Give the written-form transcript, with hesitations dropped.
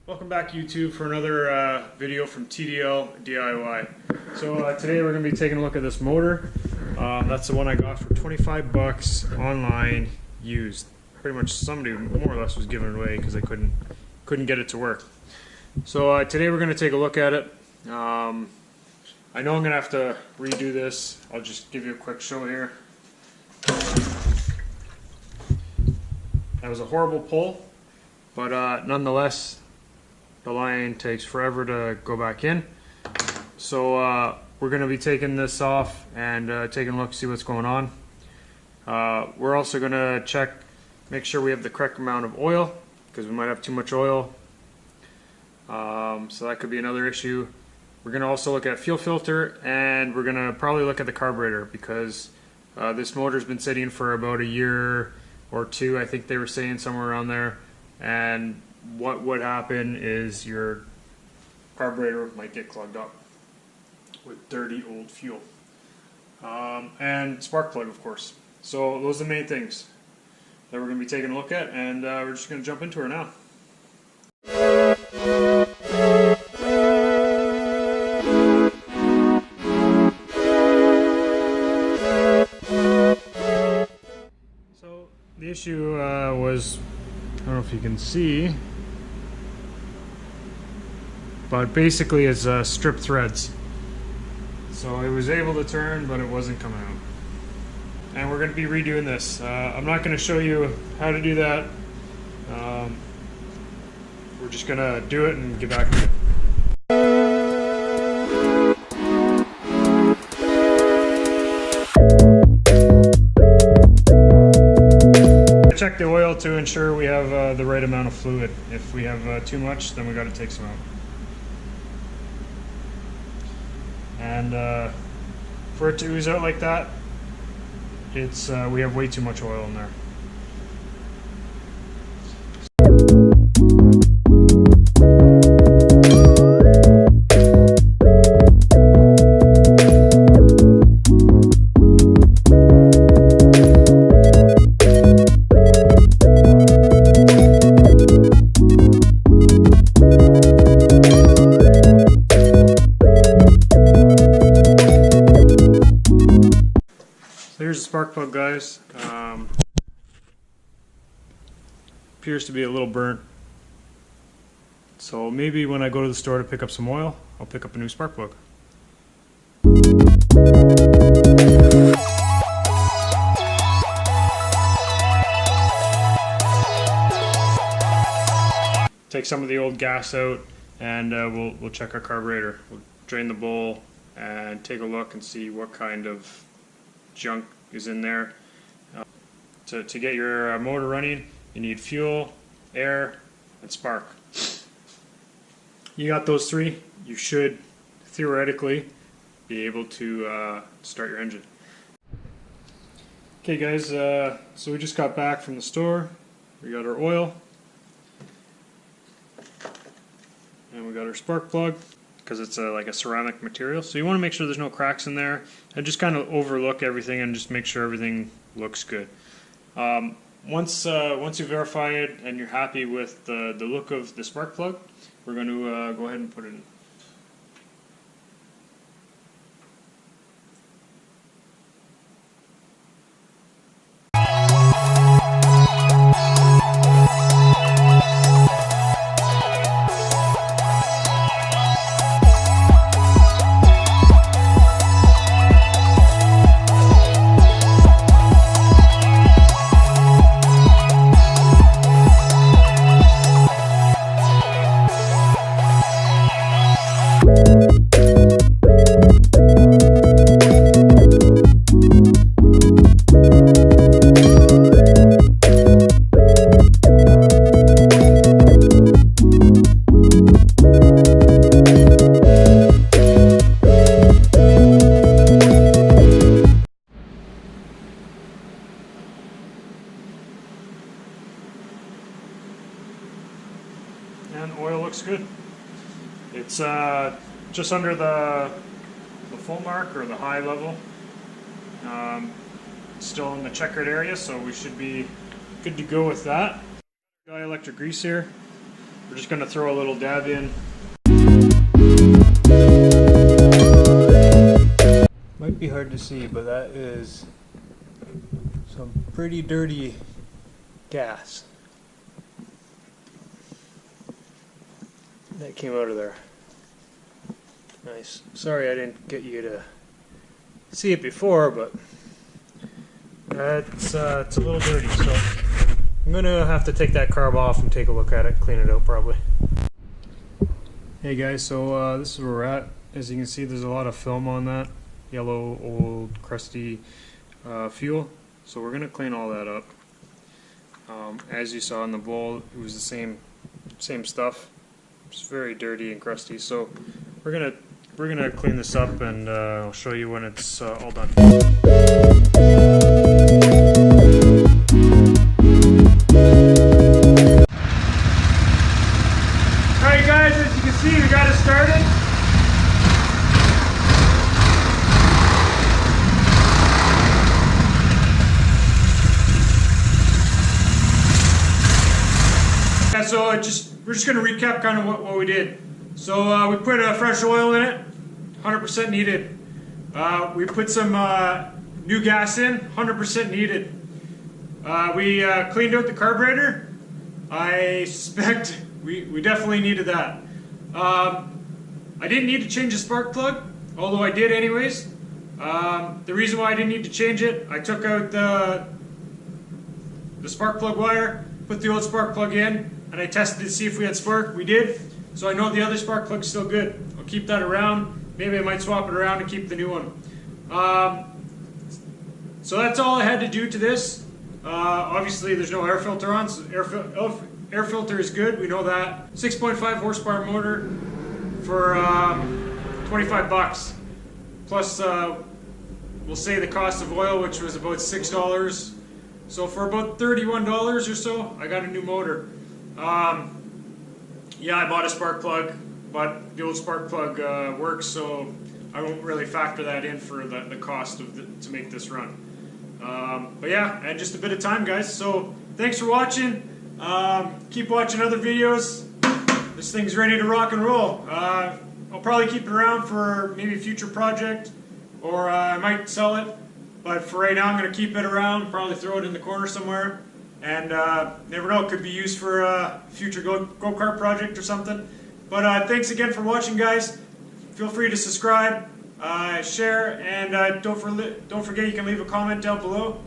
Welcome back YouTube for another video from TDL DIY. So today we're going to be taking a look at this motor. That's the one I got for 25 bucks online used. Pretty much somebody more or less was giving it away because I couldn't get it to work. So today we're going to take a look at it. I know I'm going to have to redo this. I'll just give you a quick show here. That was a horrible pull, but nonetheless the line takes forever to go back in. So we're going to be taking this off and taking a look, see what's going on. We're also going to make sure we have the correct amount of oil, because we might have too much oil. So that could be another issue. We're going to also look at fuel filter, and we're going to probably look at the carburetor, because this motor's been sitting for about a year or two, I think they were saying, somewhere around there. And what would happen is your carburetor might get clogged up with dirty old fuel. And spark plug, of course. So those are the main things that we're going to be taking a look at, and we're just going to jump into her now. So the issue was, I don't know if you can see, but basically it's strip threads. So it was able to turn, but it wasn't coming out. And we're going to be redoing this. I'm not going to show you how to do that. We're just going to do it and get back to it. Check the oil to ensure we have the right amount of fluid. If we have too much, then we got to take some out. And for it to ooze out like that, it's we have way too much oil in there. Here's the spark plug, guys. Appears to be a little burnt. So maybe when I go to the store to pick up some oil, I'll pick up a new spark plug. Take some of the old gas out, and we'll check our carburetor. We'll drain the bowl and take a look and see what kind of junk is in there. To get your motor running, you need fuel, air, and spark. You got those three, you should theoretically be able to start your engine. Okay guys, so we just got back from the store. We got our oil, and we got our spark plug, because it's like a ceramic material. So you want to make sure there's no cracks in there, and just kind of overlook everything and just make sure everything looks good. Once you verify it and you're happy with the look of the spark plug, we're going to go ahead and put it in. And oil looks good. It's just under the full mark, or the high level. Still in the checkered area, so we should be good to go with that. Dielectric grease here. We're just going to throw a little dab in. Might be hard to see, but that is some pretty dirty gas that came out of there. Nice. Sorry I didn't get you to see it before, but it's a little dirty, so I'm gonna have to take that carb off and take a look at it, clean it out probably. Hey guys, so this is where we're at. As you can see, there's a lot of film on that yellow, old, crusty fuel. So we're gonna clean all that up. As you saw in the bowl, it was the same stuff. It's very dirty and crusty. So we're gonna clean this up, and I'll show you when it's all done. Alright guys, as you can see, we got it started. Yeah, so we're just going to recap kind of what we did. So we put fresh oil in it, 100% needed. We put some new gas in, 100% needed. We cleaned out the carburetor. I suspect we definitely needed that. I didn't need to change the spark plug, although I did anyways. The reason why I didn't need to change it, I took out the spark plug wire, put the old spark plug in, and I tested to see if we had spark. We did, so I know the other spark plug's still good. I'll keep that around. Maybe I might swap it around and keep the new one. So that's all I had to do to this. Obviously there's no air filter on, so air filter is good, we know that. 6.5 horsepower motor for 25 bucks. Plus we'll say the cost of oil, which was about $6. So for about $31 or so, I got a new motor. Yeah, I bought a spark plug, but the old spark plug works, so I won't really factor that in for the cost of to make this run. But yeah, and just a bit of time, guys. So thanks for watching. Keep watching other videos. This thing's ready to rock and roll. I'll probably keep it around for maybe a future project, or I might sell it. But for right now, I'm going to keep it around, probably throw it in the corner somewhere. And never know, it could be used for a future go-kart project or something. But thanks again for watching, guys. Feel free to subscribe, share, and don't forget you can leave a comment down below.